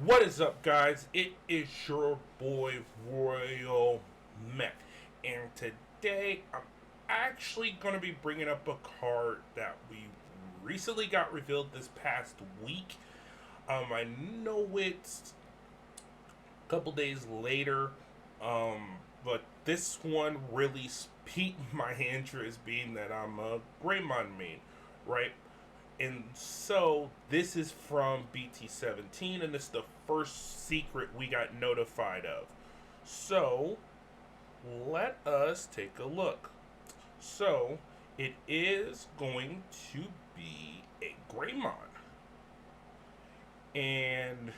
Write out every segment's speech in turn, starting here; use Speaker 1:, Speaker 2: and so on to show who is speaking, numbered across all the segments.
Speaker 1: What is up, guys? It is your boy Royal Mech, and today I'm actually going to be bringing up a card that we recently got revealed this past week. I know it's a couple days later, but this one really piqued my interest, being that I'm a Greymon main, right? And so this is from BT17, and it's the first secret we got notified of. So let us take a look. So it is going to be a Greymon, and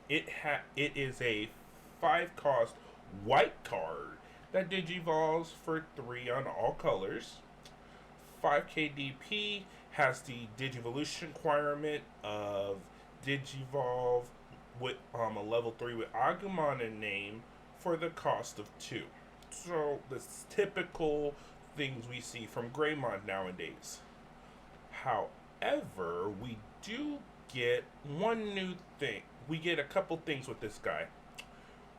Speaker 1: it is a 5 cost white card that digivolves for 3 on all colors. 5k DP, has the Digivolution requirement of Digivolve with a level 3 with Agumon in name for the cost of 2. So the typical things we see from Greymon nowadays. However, we do get one new thing. We get a couple things with this guy.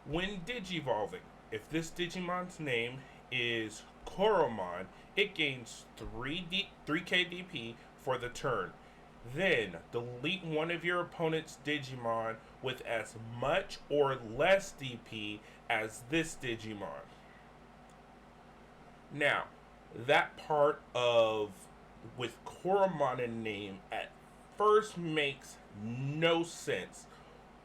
Speaker 1: When Digivolving, if this Digimon's name is Koromon, it gains 3k DP for the turn. Then delete one of your opponent's Digimon with as much or less DP as this Digimon. Now, that part of with Koromon in name at first makes no sense,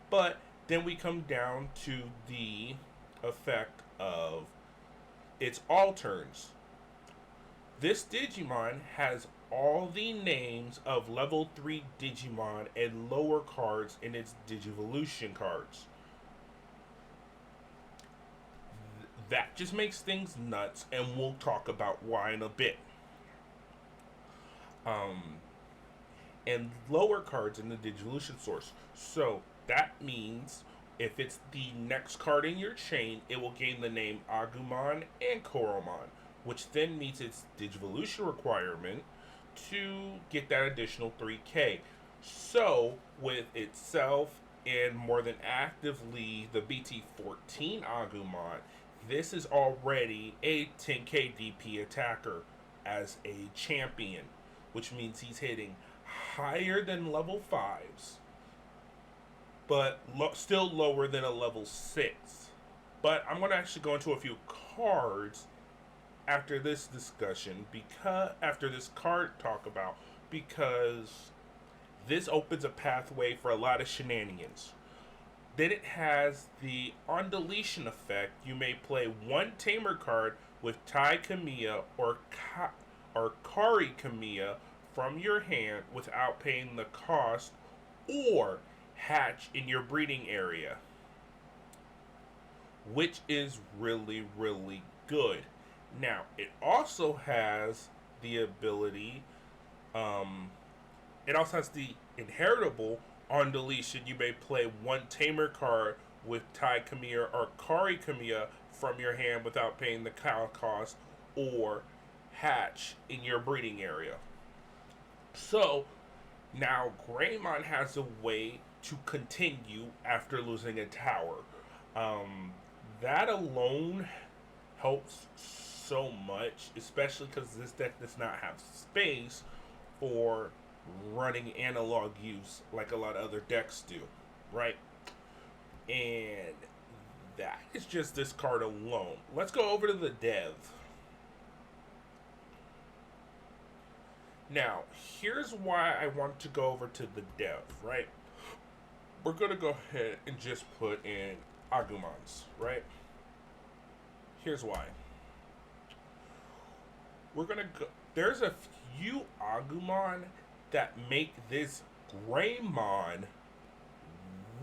Speaker 1: but then we come down to the effect of its all turns. This Digimon has all the names of level 3 Digimon and lower cards in its Digivolution cards. That just makes things nuts, and we'll talk about why in a bit. And lower cards in the Digivolution source. So that means if it's the next card in your chain, it will gain the name Agumon and Koromon, which then meets its Digivolution requirement to get that additional 3k. So, with itself and more than actively the BT14 Agumon, this is already a 10k DP attacker as a champion, which means he's hitting higher than level 5s, but still lower than a level 6. But I'm going to actually go into a few cards after this discussion, because after this card talk about, because this opens a pathway for a lot of shenanigans. Then it has the on deletion effect. You may play one Tamer card with Tai Kamiya or Kari Kamiya from your hand without paying the cost, or hatch in your breeding area, which is really, really good. Now, it also has the ability, it also has the inheritable on deletion. You may play one Tamer card with Tai Kamiya or Kari Kamiya from your hand without paying the cost, or hatch in your breeding area. So, now Greymon has a way to continue after losing a tower. That alone helps so much, especially because this deck does not have space for running analog use like a lot of other decks do, right? And that is just this card alone. Let's go over to the dev. Now, here's why I want to go over to the dev, right? We're going to go ahead and just put in Agumons, right? Here's why. We're going to go... There's a few Agumon that make this Greymon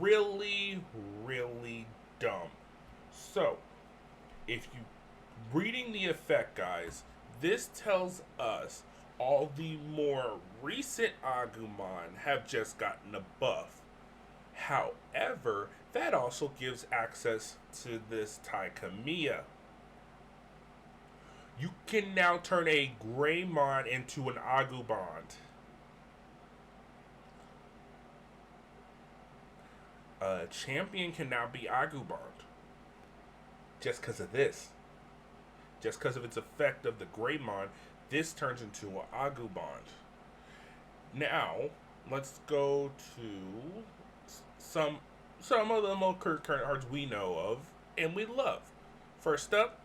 Speaker 1: really, really dumb. So, if you... Reading the effect, guys, this tells us all the more recent Agumon have just gotten a buff. However, that also gives access to this Tai Kamiya. You can now turn a Greymon into an Agumon. A champion can now be Agumon just because of this. Just because of its effect of the Greymon, this turns into an Agumon. Now, let's go to some of the more current cards we know of and we love. First up,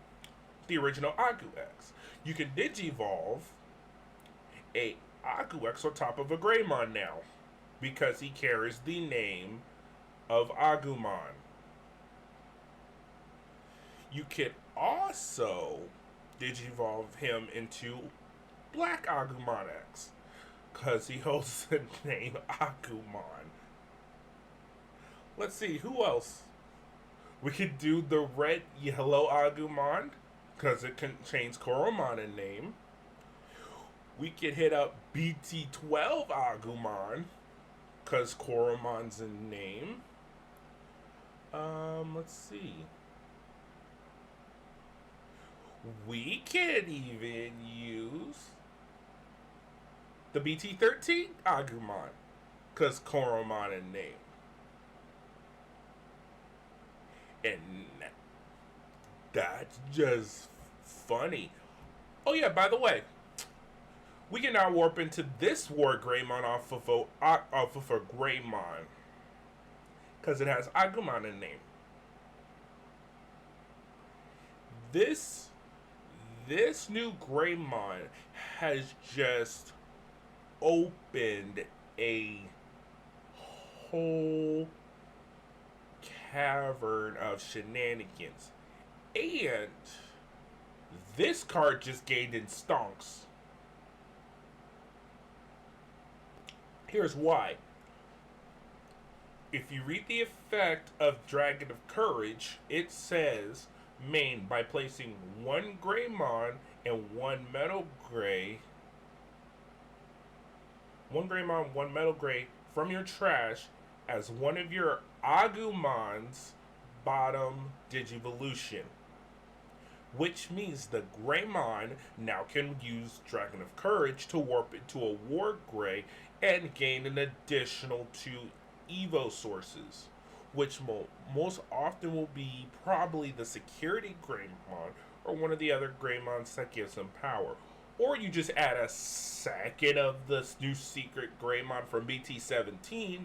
Speaker 1: the original Agu-X. You can Digivolve a Agu-X on top of a Greymon now because he carries the name of Agumon. You could also Digivolve him into Black Agumon X because he holds the name Agumon. Let's see, who else? We could do the red yellow Agumon because it contains Koromon in name. We could hit up BT12 Agumon because Koromon's in name. Let's see. We could even use the BT13 Agumon because Koromon in name. And that's just funny. Oh yeah, by the way, we can now warp into this War Greymon off of a Greymon because it has Agumon in name. This new Greymon has just opened a whole cavern of shenanigans. And this card just gained in stonks. Here's why. If you read the effect of Dragon of Courage, it says main by placing one Greymon and one Metal Gray. One Greymon, one Metal Gray from your trash as one of your Agumon's bottom Digivolution. Which means the Greymon now can use Dragon of Courage to warp into a War Grey and gain an additional 2 Evo sources, which most often will be probably the Security Greymon or one of the other Greymons that gives him power. Or you just add a second of this new secret Greymon from BT17,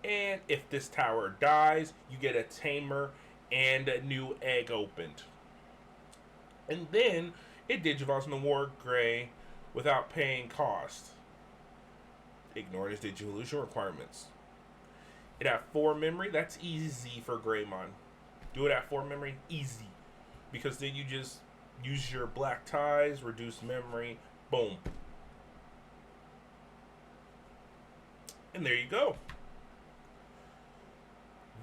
Speaker 1: and if this tower dies, you get a tamer and a new egg opened. And then it digivolves in the War Grey without paying cost, ignoring its Digivolution requirements. It at 4 memory, that's easy for Greymon. Do it at 4 memory, easy. Because then you just use your black ties, reduce memory, boom. And there you go.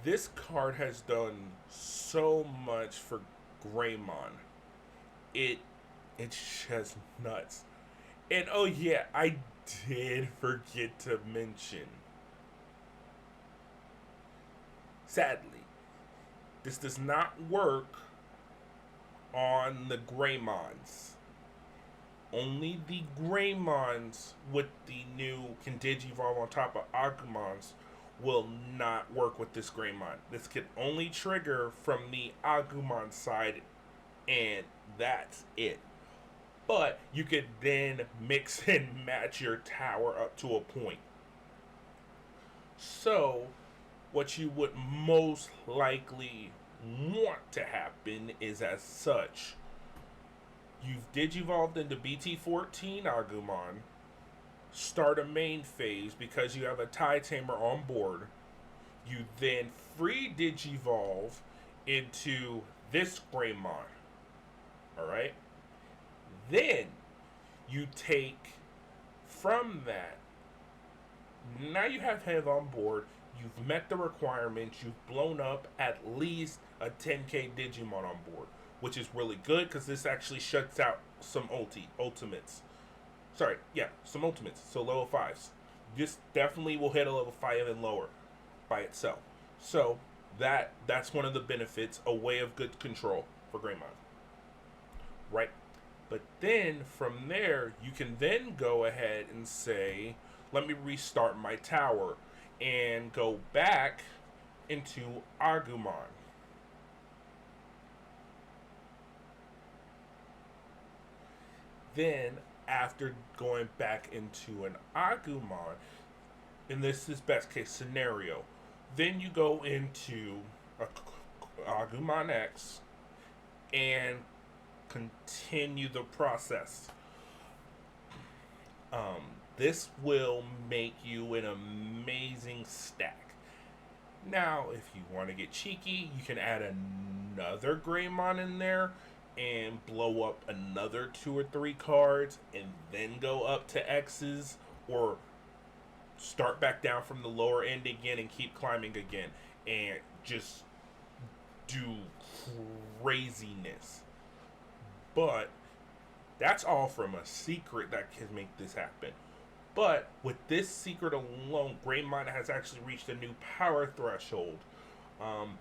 Speaker 1: This card has done so much for Greymon. It's just nuts. And oh yeah, I did forget to mention, sadly, this does not work on the Greymons. Only the Greymons with the new can Digivolve on top of Agumons will not work with this Greymon. This can only trigger from the Agumon side, and that's it. But you could then mix and match your tower up to a point. So, what you would most likely want to happen is as such. You've Digivolved into BT14 Agumon. Start a main phase because you have a tie tamer on board. You then free Digivolve into this Greymon. Alright? Then you take from that. Now you have him on board. You've met the requirements. You've blown up at least a 10k Digimon on board, which is really good because this actually shuts out some ultimates. Sorry, yeah, some ultimates. So level 5s. This definitely will hit a level 5 and lower by itself. So that's one of the benefits, a way of good control for Greymon. Right? But then from there, you can then go ahead and say, let me restart my tower and go back into Agumon. Then, after going back into an Agumon, and this is best case scenario, then you go into a Agumon X and continue the process. Um, this will make you an amazing stack. Now, if you want to get cheeky, you can add another Greymon in there and blow up another 2 or 3 cards and then go up to X's, or start back down from the lower end again and keep climbing again and just do craziness. But that's all from a secret that can make this happen. But with this secret alone, Greymon has actually reached a new power threshold.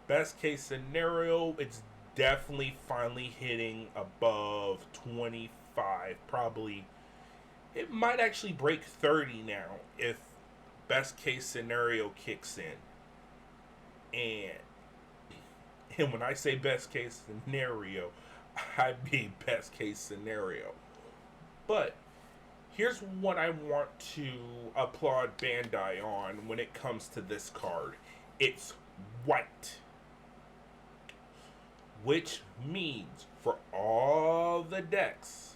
Speaker 1: Best case scenario, it's definitely finally hitting above 25. Probably, it might actually break 30 now if best case scenario kicks in. And when I say best case scenario, I mean best case scenario. But here's what I want to applaud Bandai on when it comes to this card. It's white. Which means for all the decks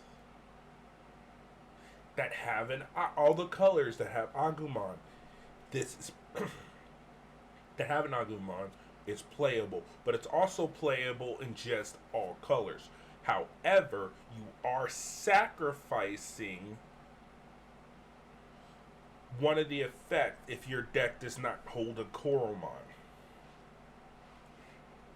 Speaker 1: that have all the colors that have Agumon, this is that have an Agumon is playable, but it's also playable in just all colors. However, you are sacrificing one of the effect if your deck does not hold a Koromon.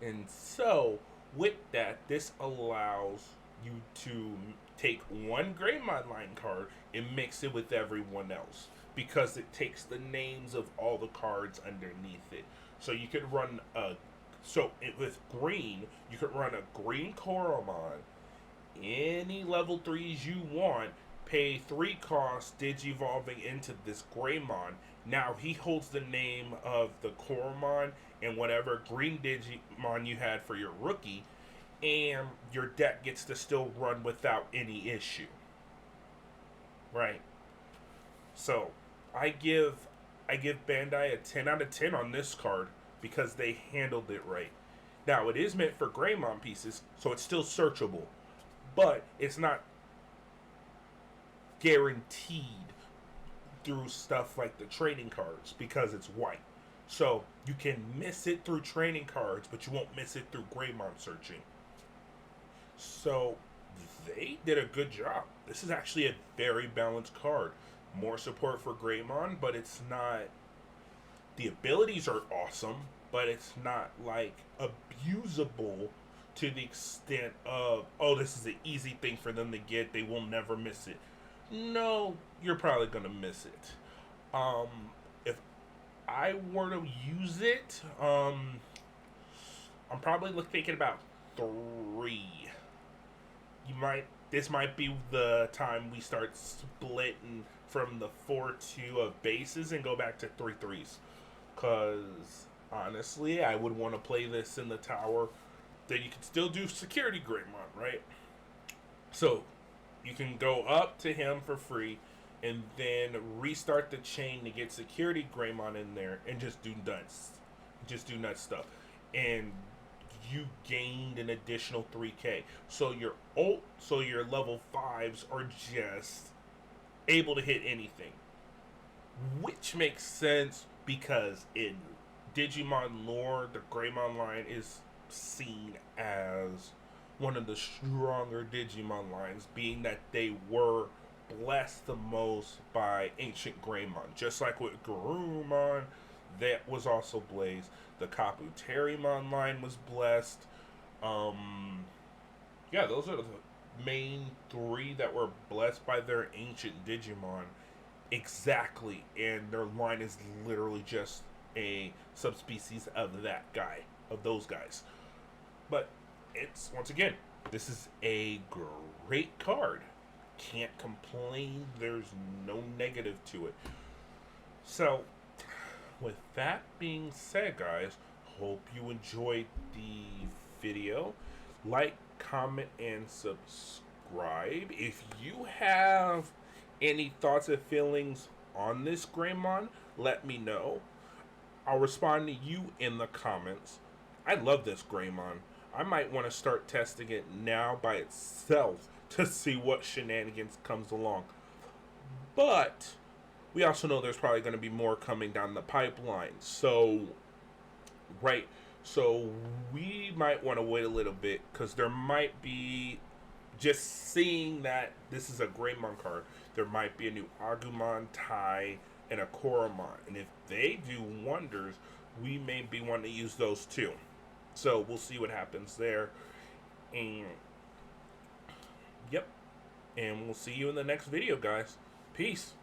Speaker 1: And so, with that, this allows you to take one Greymon line card and mix it with everyone else, because it takes the names of all the cards underneath it. So you could run with green, you could run a green Koromon, any level 3s you want, pay 3 costs, Digivolving into this Greymon. Now he holds the name of the Koromon and whatever green Digimon you had for your rookie, and your deck gets to still run without any issue. Right. So I give Bandai a 10 out of 10 on this card because they handled it right. Now, it is meant for Greymon pieces, so it's still searchable, but it's not guaranteed through stuff like the trading cards because it's white. So you can miss it through trading cards, but you won't miss it through Greymon searching. So they did a good job. This is actually a very balanced card. More support for Greymon, but it's not. The abilities are awesome, but it's not like abusable to the extent of, oh, this is an easy thing for them to get, they will never miss it. No, you're probably gonna miss it. If I were to use it, I'm probably thinking about 3. This might be the time we start splitting from the 4-2 of bases and go back to 3-3s. Because honestly, I would want to play this in the tower. Then you can still do security Greymon, right? So you can go up to him for free and then restart the chain to get security Greymon in there and just do nuts. Just do nuts stuff. And you gained an additional 3k. So your level 5s are just able to hit anything. Which makes sense because in Digimon lore, the Greymon line is seen as one of the stronger Digimon lines, being that they were blessed the most by ancient Greymon. Just like with Garurumon, that was also blazed. The Kabuterimon line was blessed. Yeah, those are the main 3 that were blessed by their ancient Digimon. Exactly, and their line is literally just a subspecies of those guys. But it's, once again, this is a great card. Can't complain. There's no negative to it. So, with that being said, guys, hope you enjoyed the video. Like, comment, and subscribe. If you have any thoughts and feelings on this Greymon, let me know. I'll respond to you in the comments. I love this Greymon. I might want to start testing it now by itself to see what shenanigans comes along. But we also know there's probably going to be more coming down the pipeline. So, right. So we might want to wait a little bit because there might be, just seeing that this is a Greymon card, there might be a new Agumon, Tai, and a Koromon. And if they do wonders, we may be wanting to use those too. So we'll see what happens there. And yep. And we'll see you in the next video, guys. Peace.